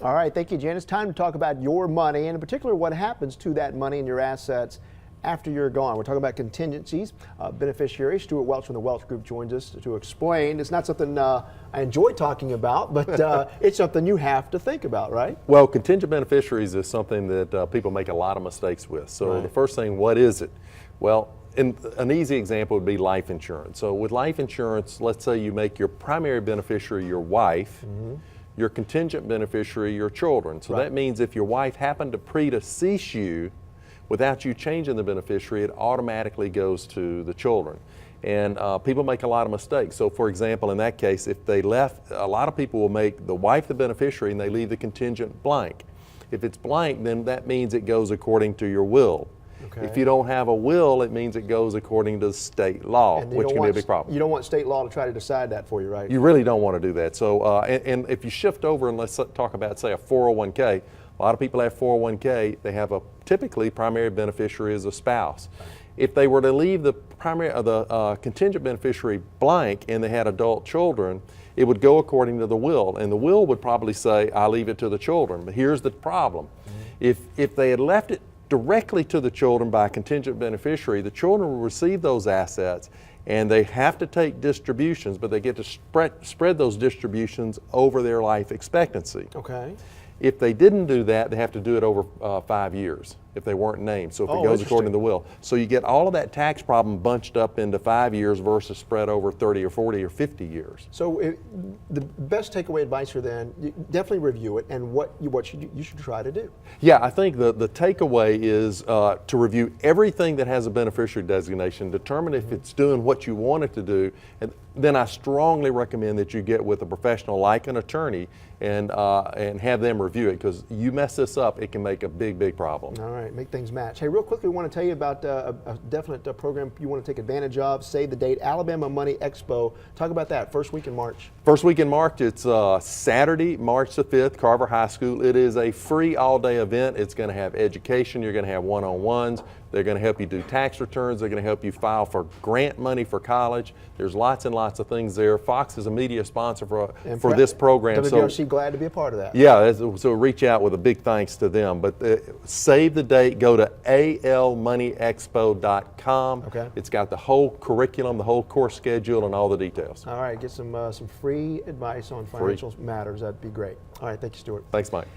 All right, thank you, Jen. It's time to talk about your money, and in particular, what happens to that money and your assets after you're gone. We're talking about contingencies, beneficiaries. Stewart Welch from the Welch Group joins us to explain. It's not something I enjoy talking about, but it's something you have to think about, right? Well, contingent beneficiaries is something that people make a lot of mistakes with. So the first thing, what is it? Well, an easy example would be life insurance. So with life insurance, let's say you make your primary beneficiary your wife, your contingent beneficiary your children. So that means if your wife happened to predecease you, without you changing the beneficiary, it automatically goes to the children. And people make a lot of mistakes. So for example, in that case, if they left, a lot of people will make the wife the beneficiary and they leave the contingent blank. If it's blank, then that means it goes according to your will. If you don't have a will, it means it goes according to state law, which can be a big problem. You don't want state law to try to decide that for you, right? You really don't want to do that. So, and if you shift over and let's talk about, say, a 401k, a lot of people have 401k, they have a typically primary beneficiary as a spouse. If they were to leave the contingent beneficiary blank and they had adult children, it would go according to the will, and the will would probably say, I leave it to the children. But here's the problem. If they had left it directly to the children by a contingent beneficiary, the children will receive those assets and they have to take distributions, but they get to spread those distributions over their life expectancy. If they didn't do that, they have to do it over 5 years if they weren't named. So if it goes according to the will. So you get all of that tax problem bunched up into 5 years versus spread over 30 or 40 or 50 years. So the best takeaway advice for then, definitely review it and what you should try to do. Yeah, I think the takeaway is to review everything that has a beneficiary designation, determine if it's doing what you want it to do, and then I strongly recommend that you get with a professional like an attorney and have them review it, because you mess this up, it can make a big problem. All right, make things match. Hey, real quickly, we want to tell you about a definite program you want to take advantage of. Save the date, Alabama Money Expo. Talk about that, first week in March. First week in March, it's Saturday, March the 5th, Carver High School. It is a free all-day event. It's going to have education, you're going to have one-on-ones. They're going to help you do tax returns. They're going to help you file for grant money for college. There's lots and lots of things there. Fox is a media sponsor for this program. WDRC glad to be a part of that. Yeah, so reach out with a big thanks to them. But save the date. Go to almoneyexpo.com. It's got the whole curriculum, the whole course schedule, and all the details. All right, get some free advice on financial matters. That'd be great. All right, thank you, Stewart. Thanks, Mike.